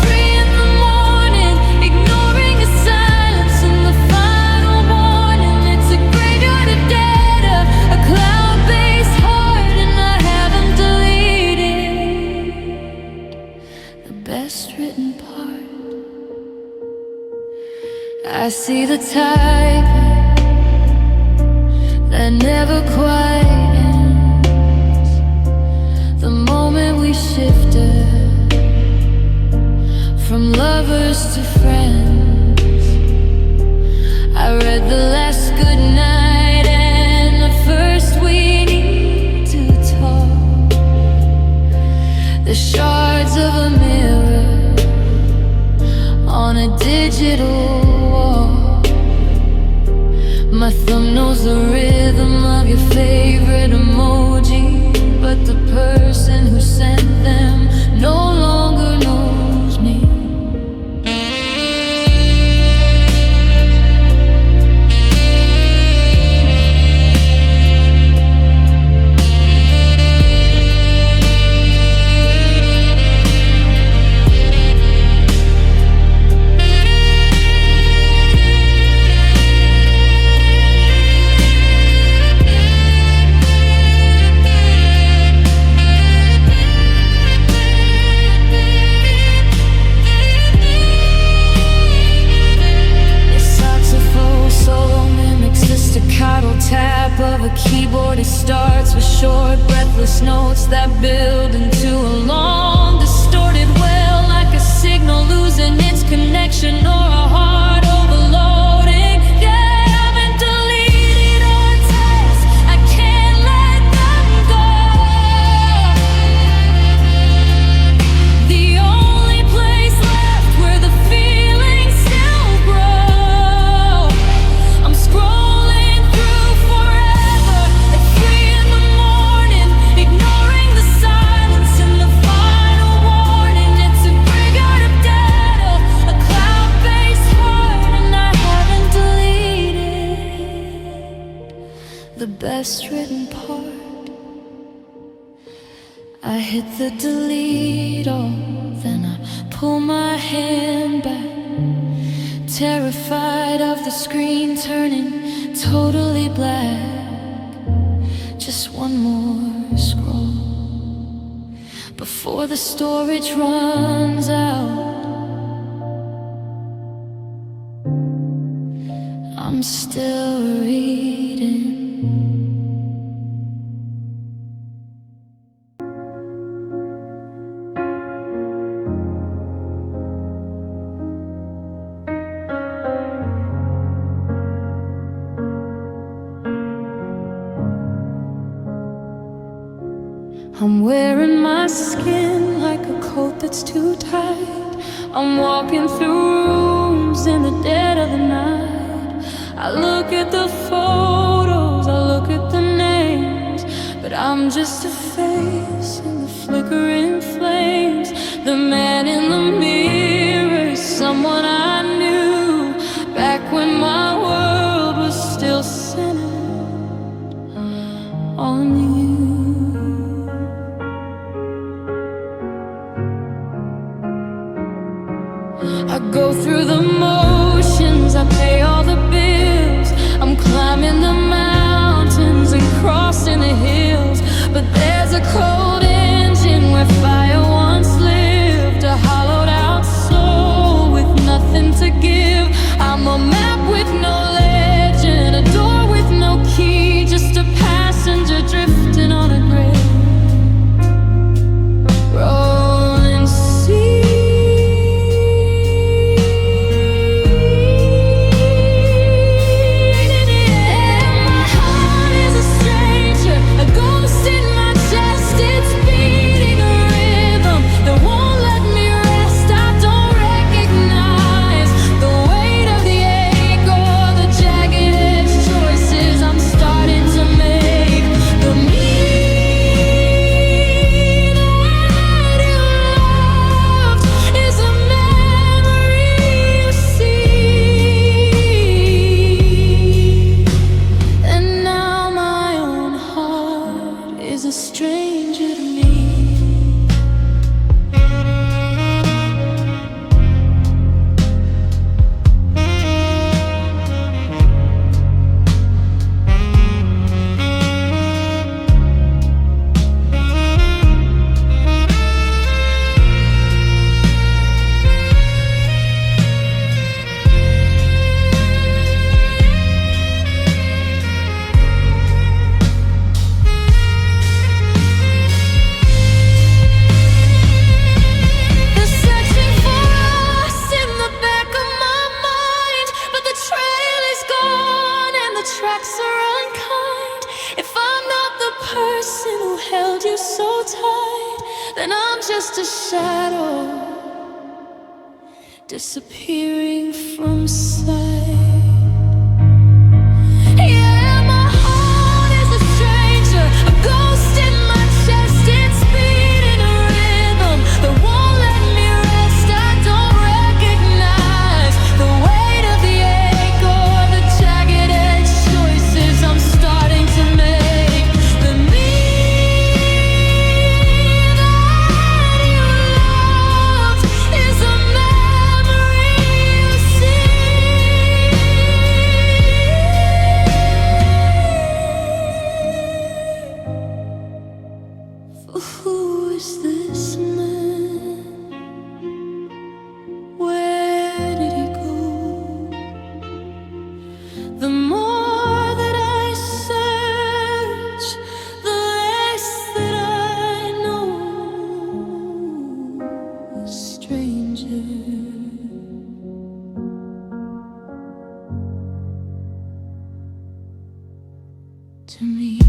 3 in the morning, ignoring the silence and the final warning. It's a graveyard of data, a cloud-based heart, and I haven't deleted the best written part. I see the typing that never quite ends. The moment we shifted from lovers to friends, I read the last goodnight and the first we need to talk. The shards of a mirror on a digital wall. My thumb knows the rhythm of your favorite emoji, but the person who sent them no longer knows me. Tap of a keyboard, it starts with short, breathless notes that build into a long, distorted well, like a signal losing its connection or a heart overloading. Yeah, I haven't deleted our texts, I can't let them go. The only place left where the feelings still grow. I'm scrolling through forever at 3 in the morning, ignoring the silence and the final warning. It's a graveyard of data, a cloud-based heart, and I haven't deleted the best written part. I hit the delete all, then I pull my hand back, terrified of the screen turning totally black. Just one more scroll before the storage runs out. I'm still reading. I'm wearing my skin like a coat that's too tight. I'm walking through rooms in the dead of the night. I look at the photos, I look at the names, but I'm just a face in the flickering flames. The man in the mirror is someone I knew back when my world was still centered on you. I go through the motions, I pay all the bills. I'm climbing the mountains and crossing the hills, but there's a cold engine where fire once lived, a hollowed out soul with nothing to give. I'm a map with no legend, a door with no key, just a passenger drifting on a grid. Rolling sea. Disappearing from sight. Yeah, my heart is a stranger, a ghost in my chest. It's beating a rhythm that won't let me rest. I don't recognize the weight of the ache or the jagged edge choices I'm starting to make. The me that you loved is a who is this man? Where did he go? The more that I search, the less that I know. A stranger to me.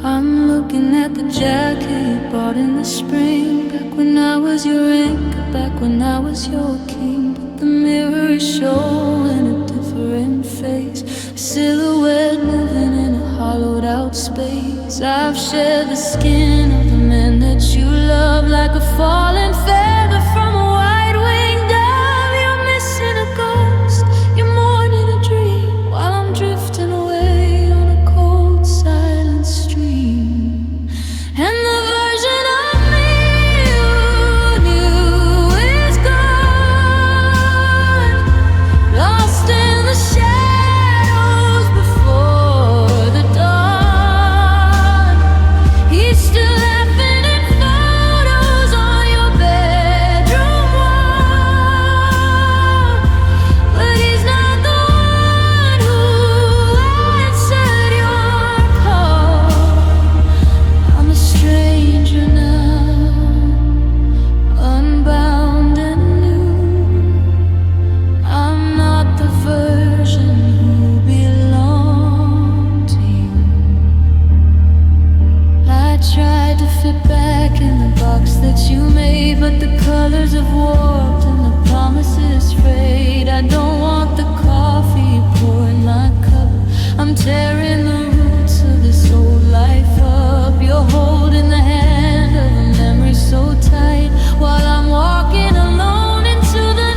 I'm looking at the jacket you bought in the spring, back when I was your anchor, back when I was your king. But the mirror is showing a different face, a silhouette moving in a hollowed out space. I've shared the skin of the man that you love, like a falling feather from a wide-winged dove. You're missing a ghost, you're mourning a dream, while I'm drifting stay, but the colors have warped and the promises frayed. I don't want the coffee poured in my cup. I'm tearing the roots of this old life up. You're holding the hand of a memory so tight while I'm walking alone into the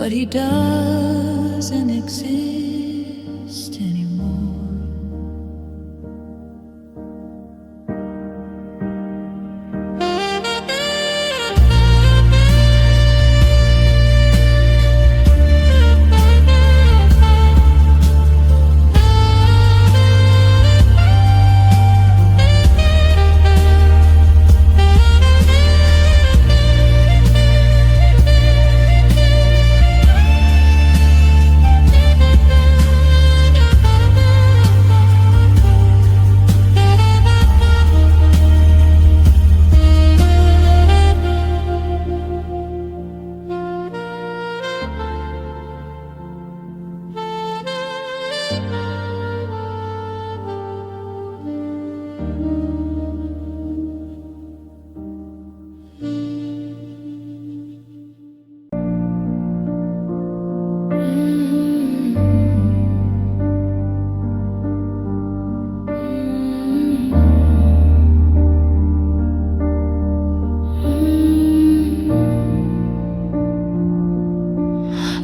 but he doesn't exist anymore.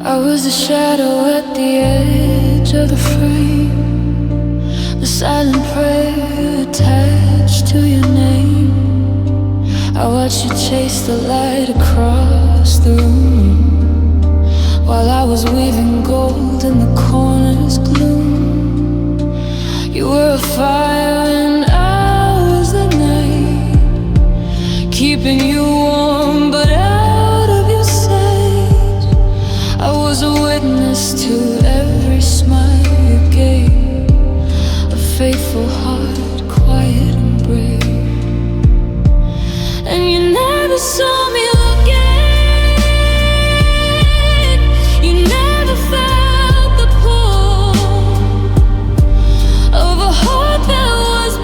I was a shadow at the edge of the frame, the silent prayer attached to your name. I watched you chase the light across the room while I was weaving gold in the corner's gloom. You were a fire and I was the night, keeping you warm but out of your sight. I was a witness to every smile you gave, a faithful heart, quiet and brave. And you never saw me looking, you never felt the pull of a heart that was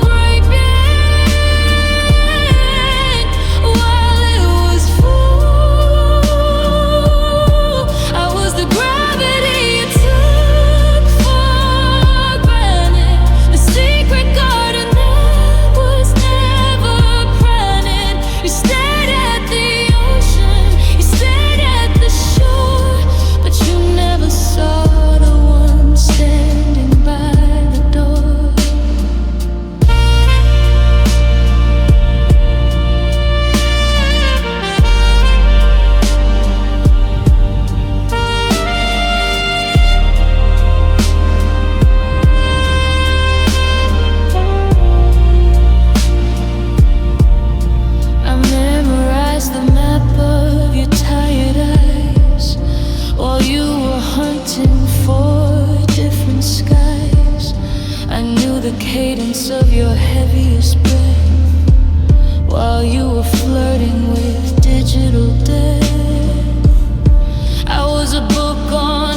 radiance of your heaviest breath, while you were flirting with digital death. I was a book on